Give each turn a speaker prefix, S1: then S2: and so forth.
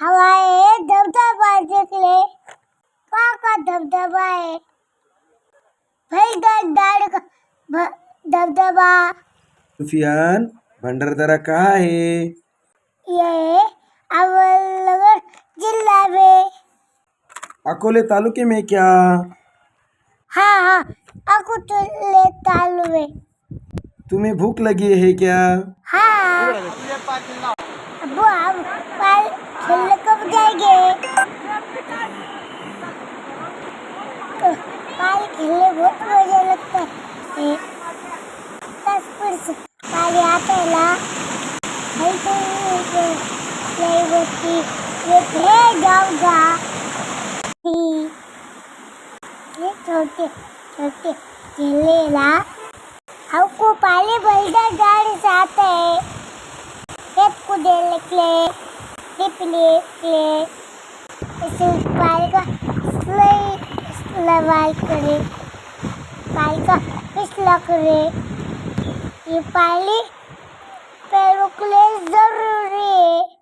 S1: हवा है धबधबा देख ले का धबधबा है भाई दाड़ का धबधबा।
S2: सुफियान भंडारदरा कहाँ है?
S1: ये अवलगढ़ जिला में।
S2: अकोले तालुके में क्या?
S1: हाँ अकोले तालु में।
S2: तुम्हें भूख लगी है क्या?
S1: हाँ अब हम खेलने कब जाएंगे? पानी खेलने बहुत मजा लगता है। 10 फुट पानी आता है ना भाई तो नहीं होती ये खेल जाऊंगा। ये छोटे छोटे खेले ना हमको पानी बल्डर गाड़ी से आते हैं खेत को देने के लिए डिपने के लिए इसे पानी का लवाई करे पानी का फिसला करे। ये पानी पैरों के लिए जरूरी है।